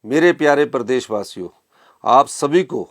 मेरे प्यारे प्रदेशवासियों, आप सभी को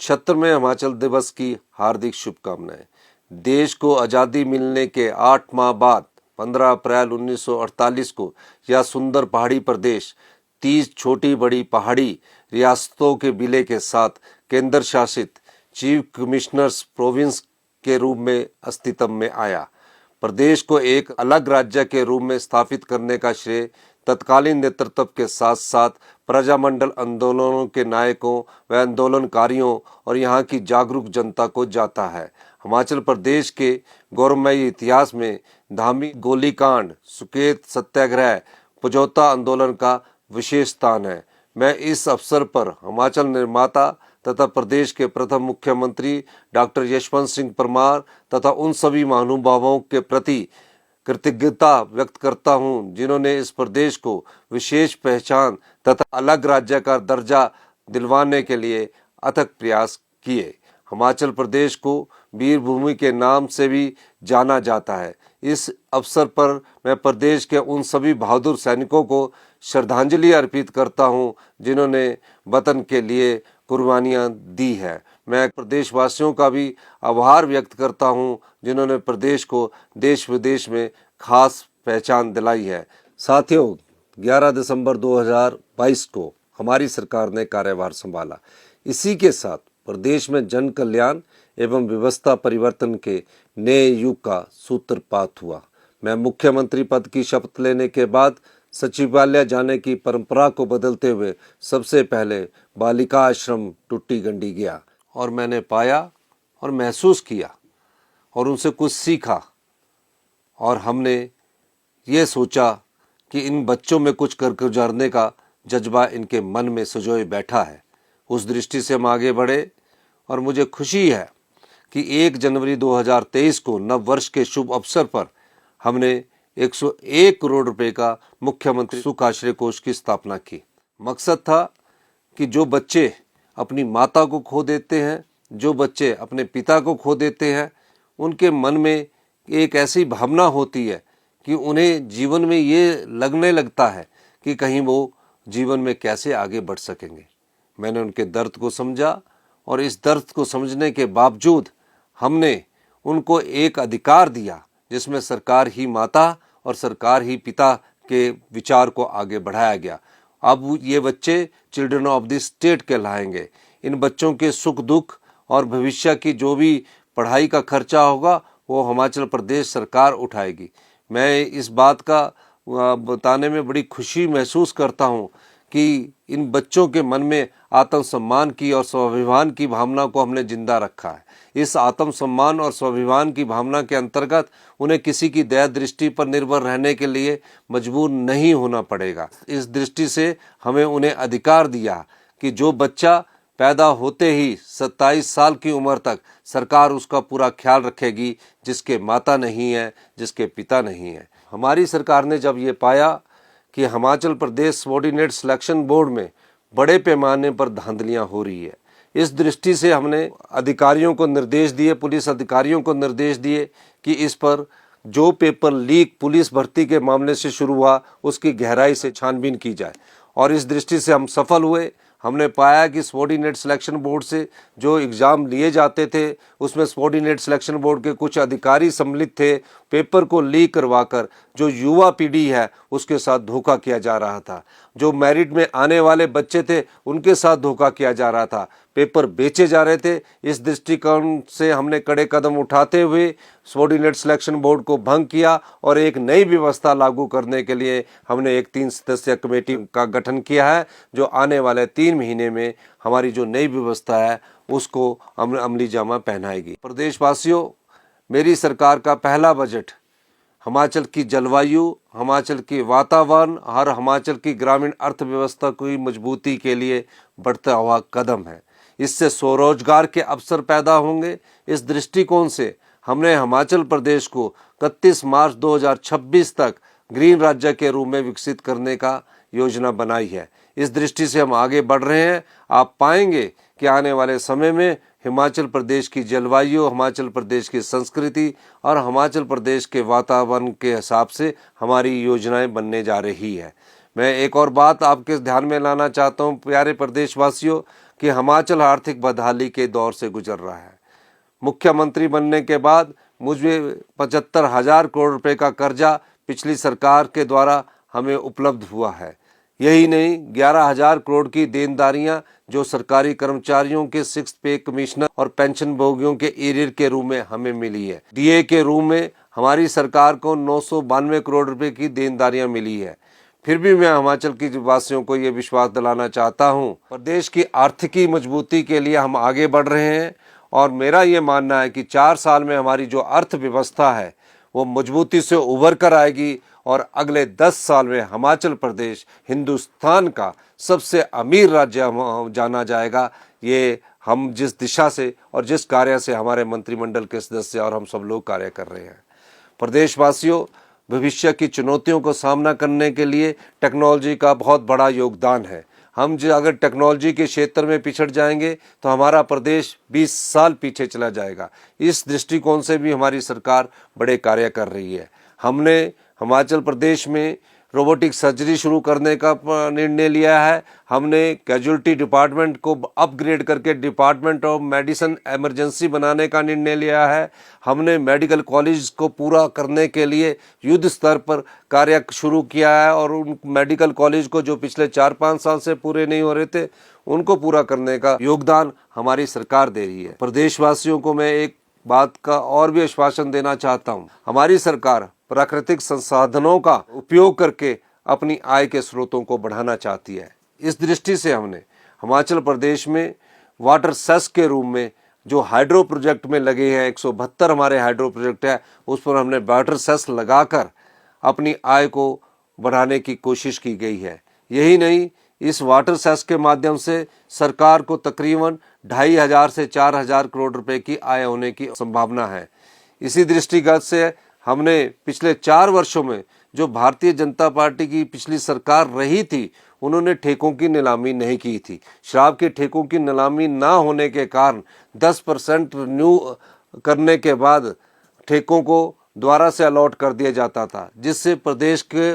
76वें हिमाचल दिवस की हार्दिक शुभकामनाएं। देश को आज़ादी मिलने के 8 माह बाद 15 अप्रैल 1948 को यह सुंदर पहाड़ी प्रदेश 30 छोटी बड़ी पहाड़ी रियासतों के विलय के साथ केंद्र शासित चीफ कमिश्नर्स प्रोविंस के रूप में अस्तित्व में आया। प्रदेश को एक अलग राज्य के रूप में स्थापित करने का श्रेय तत्कालीन नेतृत्व के साथ साथ प्रजामंडल आंदोलनों के नायकों व आंदोलनकारियों और यहाँ की जागरूक जनता को जाता है। हिमाचल प्रदेश के गौरवमयी इतिहास में धामी गोलीकांड, सुकेत सत्याग्रह, पजौता आंदोलन का विशेष स्थान है। मैं इस अवसर पर हिमाचल निर्माता तथा प्रदेश के प्रथम मुख्यमंत्री डॉक्टर यशवंत सिंह परमार तथा उन सभी महानुभावों के प्रति कृतज्ञता व्यक्त करता हूं, जिन्होंने इस प्रदेश को विशेष पहचान तथा अलग राज्य का दर्जा दिलवाने के लिए अथक प्रयास किए। हिमाचल प्रदेश को वीर भूमि के नाम से भी जाना जाता है। इस अवसर पर मैं प्रदेश के उन सभी बहादुर सैनिकों को श्रद्धांजलि अर्पित करता हूं, जिन्होंने वतन के लिए कुर्बानियां दी है। मैं प्रदेशवासियों का भी आभार व्यक्त करता हूं, जिन्होंने प्रदेश को देश विदेश में खास पहचान दिलाई है। साथियों, 11 दिसंबर 2022 को हमारी सरकार ने कार्यभार संभाला। इसी के साथ प्रदेश में जन कल्याण एवं व्यवस्था परिवर्तन के नए युग का सूत्रपात हुआ। मैं मुख्यमंत्री पद की शपथ लेने के बाद सचिवालय जाने की परंपरा को बदलते हुए सबसे पहले बालिका आश्रम टुट्टी गंडी गया और मैंने पाया और महसूस किया और उनसे कुछ सीखा और हमने ये सोचा कि इन बच्चों में कुछ कर गुजारने का जज्बा इनके मन में सजोए बैठा है। उस दृष्टि से हम आगे बढ़े और मुझे खुशी है कि 1 जनवरी 2023 को नव वर्ष के शुभ अवसर पर हमने 101 करोड़ रुपए का मुख्यमंत्री सुख आश्रय कोष की स्थापना की। मकसद था कि जो बच्चे अपनी माता को खो देते हैं, जो बच्चे अपने पिता को खो देते हैं, उनके मन में एक ऐसी भावना होती है कि उन्हें जीवन में ये लगने लगता है कि कहीं वो जीवन में कैसे आगे बढ़ सकेंगे। मैंने उनके दर्द को समझा और इस दर्द को समझने के बावजूद हमने उनको एक अधिकार दिया, जिसमें सरकार ही माता और सरकार ही पिता के विचार को आगे बढ़ाया गया। अब ये बच्चे चिल्ड्रन ऑफ द स्टेट कहलाएंगे। इन बच्चों के सुख दुख और भविष्य की जो भी पढ़ाई का खर्चा होगा वो हिमाचल प्रदेश सरकार उठाएगी। मैं इस बात का बताने में बड़ी खुशी महसूस करता हूँ कि इन बच्चों के मन में आत्मसम्मान की और स्वाभिमान की भावना को हमने जिंदा रखा है। इस आत्मसम्मान और स्वाभिमान की भावना के अंतर्गत उन्हें किसी की दया दृष्टि पर निर्भर रहने के लिए मजबूर नहीं होना पड़ेगा। इस दृष्टि से हमें उन्हें अधिकार दिया कि जो बच्चा पैदा होते ही 27 साल की उम्र तक सरकार उसका पूरा ख्याल रखेगी, जिसके माता नहीं है, जिसके पिता नहीं है। हमारी सरकार ने जब ये पाया कि Himachal Pradesh subordinate selection board में बड़े पैमाने पर धांधलियां हो रही है, इस दृष्टि से हमने अधिकारियों को निर्देश दिए, पुलिस अधिकारियों को निर्देश दिए कि इस पर जो पेपर लीक पुलिस भर्ती के मामले से शुरू हुआ उसकी गहराई से छानबीन की जाए। और इस दृष्टि से हम सफल हुए। हमने पाया कि सबॉर्डिनेट सिलेक्शन बोर्ड से जो एग्ज़ाम लिए जाते थे उसमें सबॉर्डिनेट सिलेक्शन बोर्ड के कुछ अधिकारी सम्मिलित थे। पेपर को लीक करवाकर जो युवा पीढ़ी है उसके साथ धोखा किया जा रहा था। जो मेरिट में आने वाले बच्चे थे उनके साथ धोखा किया जा रहा था। पेपर बेचे जा रहे थे। इस दृष्टिकोण से हमने कड़े कदम उठाते हुए सबॉर्डिनेट सिलेक्शन बोर्ड को भंग किया और एक नई व्यवस्था लागू करने के लिए हमने एक 3 सदस्यीय कमेटी का गठन किया है, जो आने वाले 3 महीने में हमारी जो नई व्यवस्था है उसको अमली जामा पहनाएगी। प्रदेशवासियों, मेरी सरकार का पहला बजट हिमाचल की जलवायु, हिमाचल की वातावरण और हिमाचल की ग्रामीण अर्थव्यवस्था की मजबूती के लिए बढ़ता हुआ कदम है। इससे स्वरोजगार के अवसर पैदा होंगे। इस दृष्टिकोण से हमने हिमाचल प्रदेश को 31 मार्च 2026 तक ग्रीन राज्य के रूप में विकसित करने का योजना बनाई है। इस दृष्टि से हम आगे बढ़ रहे हैं। आप पाएंगे कि आने वाले समय में हिमाचल प्रदेश की जलवायु, हिमाचल प्रदेश की संस्कृति और हिमाचल प्रदेश के वातावरण के हिसाब से हमारी योजनाएं बनने जा रही है। मैं एक और बात आपके ध्यान में लाना चाहता हूं प्यारे प्रदेशवासियों कि हिमाचल आर्थिक बदहाली के दौर से गुजर रहा है। मुख्यमंत्री बनने के बाद मुझे 75,000 करोड़ रुपए का कर्जा पिछली सरकार के द्वारा हमें उपलब्ध हुआ है। यही नहीं, 11,000 करोड़ की देनदारियां जो सरकारी कर्मचारियों के 6th पे कमिश्नर और पेंशन भोगियों के एरियर के रूप में हमें मिली है। डीए के रूप में हमारी सरकार को 992 करोड़ रुपए की देनदारियां मिली है। फिर भी मैं हिमाचल की वासियों को ये विश्वास दिलाना चाहता हूँ, प्रदेश की आर्थिकी मजबूती के लिए हम आगे बढ़ रहे हैं और मेरा ये मानना है कि 4 साल में हमारी जो अर्थव्यवस्था है वो मजबूती से उभर कर आएगी और अगले 10 साल में हिमाचल प्रदेश हिंदुस्तान का सबसे अमीर राज्य जाना जाएगा। ये हम जिस दिशा से और जिस कार्य से हमारे मंत्रिमंडल के सदस्य और हम सब लोग कार्य कर रहे हैं। प्रदेशवासियों, भविष्य की चुनौतियों को सामना करने के लिए टेक्नोलॉजी का बहुत बड़ा योगदान है। हम जो अगर टेक्नोलॉजी के क्षेत्र में पिछड़ जाएंगे तो हमारा प्रदेश 20 साल पीछे चला जाएगा। इस दृष्टिकोण से भी हमारी सरकार बड़े कार्य कर रही है। हमने हिमाचल प्रदेश में रोबोटिक सर्जरी शुरू करने का निर्णय लिया है। हमने कैजुअल्टी डिपार्टमेंट को अपग्रेड करके डिपार्टमेंट ऑफ मेडिसिन इमरजेंसी बनाने का निर्णय लिया है। हमने मेडिकल कॉलेज को पूरा करने के लिए युद्ध स्तर पर कार्य शुरू किया है और उन मेडिकल कॉलेज को जो पिछले 4-5 साल से पूरे नहीं हो रहे थे उनको पूरा करने का योगदान हमारी सरकार दे रही है। प्रदेशवासियों को मैं एक बात का और भी आश्वासन देना चाहता हूँ, हमारी सरकार प्राकृतिक संसाधनों का उपयोग करके अपनी आय के स्रोतों को बढ़ाना चाहती है। इस दृष्टि से हमने हिमाचल प्रदेश में वाटर सेस के रूप में जो हाइड्रो प्रोजेक्ट में लगे हैं 172 हमारे हाइड्रो प्रोजेक्ट है, उस पर हमने वाटर सेस लगाकर अपनी आय को बढ़ाने की कोशिश की गई है। यही नहीं, इस वाटर सेस के माध्यम से सरकार को तकरीबन 2,500 से 4,000 करोड़ रुपए की आय होने की संभावना है। इसी दृष्टिगत से हमने पिछले 4 वर्षों में जो भारतीय जनता पार्टी की पिछली सरकार रही थी उन्होंने ठेकों की नीलामी नहीं की थी। शराब के ठेकों की नीलामी ना होने के कारण 10% रिन्यू करने के बाद ठेकों को द्वारा से अलॉट कर दिया जाता था, जिससे प्रदेश के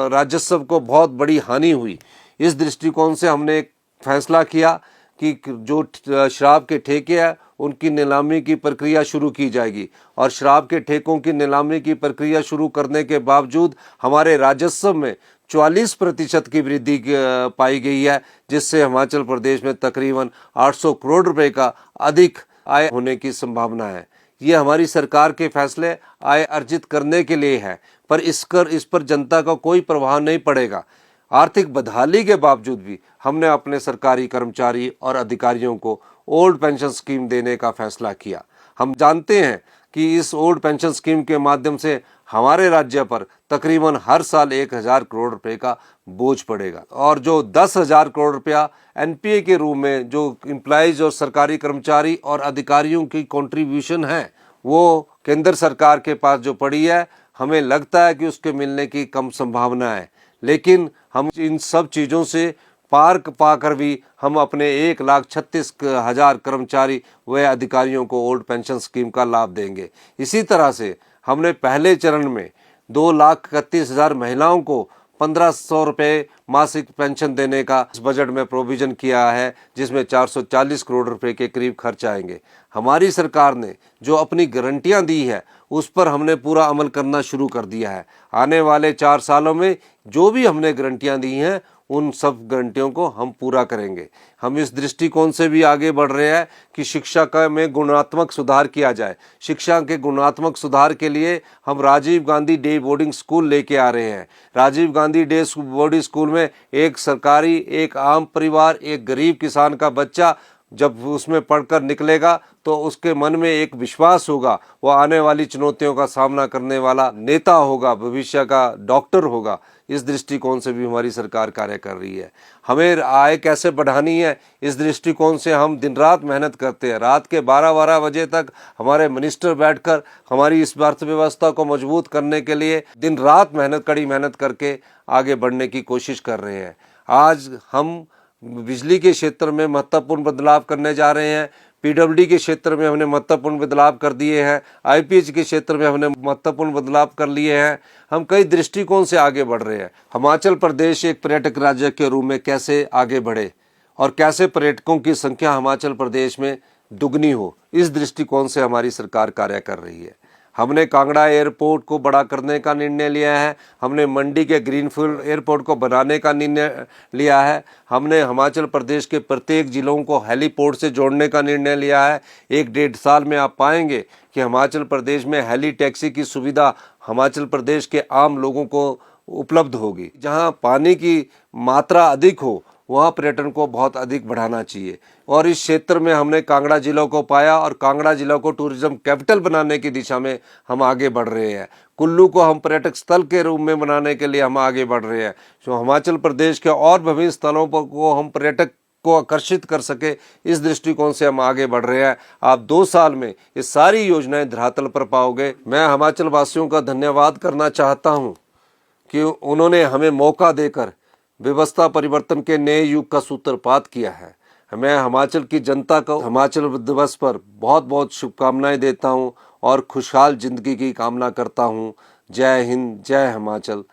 राजस्व को बहुत बड़ी हानि हुई। इस दृष्टिकोण से हमने एक फैसला किया कि जो शराब के ठेके हैं उनकी नीलामी की प्रक्रिया शुरू की जाएगी और शराब के ठेकों की नीलामी की प्रक्रिया शुरू करने के बावजूद हमारे राजस्व में 44% की वृद्धि पाई गई है, जिससे हिमाचल प्रदेश में तकरीबन 800 करोड़ रुपए का अधिक आय होने की संभावना है। ये हमारी सरकार के फैसले आय अर्जित करने के लिए है, पर इस पर जनता का कोई प्रभाव नहीं पड़ेगा। आर्थिक बदहाली के बावजूद भी हमने अपने सरकारी कर्मचारी और अधिकारियों को ओल्ड पेंशन स्कीम देने का फैसला किया। हम जानते हैं कि इस ओल्ड पेंशन स्कीम के माध्यम से हमारे राज्य पर तकरीबन हर साल 1,000 करोड़ रुपए का बोझ पड़ेगा और जो 10,000 करोड़ रुपया एनपीए के रूप में जो एम्प्लॉइज और सरकारी कर्मचारी और अधिकारियों की कंट्रीब्यूशन है वो केंद्र सरकार के पास जो पड़ी है, हमें लगता है कि उसके मिलने की कम संभावना है। लेकिन हम इन सब चीज़ों से पार पाकर भी हम अपने 1,36,000 कर्मचारी व अधिकारियों को ओल्ड पेंशन स्कीम का लाभ देंगे। इसी तरह से हमने पहले चरण में 2,31,000 महिलाओं को 1,500 रुपये मासिक पेंशन देने का इस बजट में प्रोविजन किया है, जिसमें 440 करोड़ रुपए के करीब खर्च आएंगे। हमारी सरकार ने जो अपनी गारंटियां दी है उस पर हमने पूरा अमल करना शुरू कर दिया है। आने वाले 4 सालों में जो भी हमने गारंटियां दी हैं उन सब गारंटियों को हम पूरा करेंगे। हम इस दृष्टिकोण से भी आगे बढ़ रहे हैं कि शिक्षा का में गुणात्मक सुधार किया जाए। शिक्षा के गुणात्मक सुधार के लिए हम Rajiv Gandhi day boarding school लेके आ रहे हैं। Rajiv Gandhi day boarding school में एक सरकारी, एक आम परिवार, एक गरीब किसान का बच्चा जब उसमें पढ़कर निकलेगा तो उसके मन में एक विश्वास होगा, वो आने वाली चुनौतियों का सामना करने वाला नेता होगा, भविष्य का डॉक्टर होगा। इस दृष्टिकोण से भी हमारी सरकार कार्य कर रही है। हमें आय कैसे बढ़ानी है, इस दृष्टिकोण से हम दिन रात मेहनत करते हैं। रात के 12-12 बजे तक हमारे मिनिस्टर बैठकर हमारी इस अर्थव्यवस्था को मजबूत करने के लिए दिन रात कड़ी मेहनत करके आगे बढ़ने की कोशिश कर रहे हैं। आज हम बिजली के क्षेत्र में महत्वपूर्ण बदलाव करने जा रहे हैं। पीडब्ल्यूडी के क्षेत्र में हमने महत्वपूर्ण बदलाव कर दिए हैं, आईपीएच के क्षेत्र में हमने महत्वपूर्ण बदलाव कर लिए हैं। हम कई दृष्टिकोण से आगे बढ़ रहे हैं। हिमाचल प्रदेश एक पर्यटक राज्य के रूप में कैसे आगे बढ़े और कैसे पर्यटकों की संख्या हिमाचल प्रदेश में दुगनी हो, इस दृष्टिकोण से हमारी सरकार कार्य कर रही है। हमने कांगड़ा एयरपोर्ट को बड़ा करने का निर्णय लिया है। हमने मंडी के ग्रीनफील्ड एयरपोर्ट को बनाने का निर्णय लिया है। हमने हिमाचल प्रदेश के प्रत्येक जिलों को हेलीपोर्ट से जोड़ने का निर्णय लिया है। 1-1.5 साल में आप पाएंगे कि हिमाचल प्रदेश में हेली टैक्सी की सुविधा हिमाचल प्रदेश के आम लोगों को उपलब्ध होगी। जहां पानी की मात्रा अधिक हो वहाँ पर्यटन को बहुत अधिक बढ़ाना चाहिए और इस क्षेत्र में हमने कांगड़ा जिला को पाया और कांगड़ा जिला को टूरिज्म कैपिटल बनाने की दिशा में हम आगे बढ़ रहे हैं। कुल्लू को हम पर्यटक स्थल के रूप में बनाने के लिए हम आगे बढ़ रहे हैं। तो हिमाचल प्रदेश के और विभिन्न स्थलों पर को हम पर्यटक को आकर्षित कर सके, इस दृष्टिकोण से हम आगे बढ़ रहे हैं। आप 2 साल में ये सारी योजनाएं धरातल पर पाओगे। मैं हिमाचल वासियों का धन्यवाद करना चाहता हूँ कि उन्होंने हमें मौका देकर व्यवस्था परिवर्तन के नए युग का सूत्रपात किया है। मैं हिमाचल की जनता को हिमाचल दिवस पर बहुत बहुत शुभकामनाएं देता हूं और खुशहाल जिंदगी की कामना करता हूं। जय हिंद, जय हिमाचल।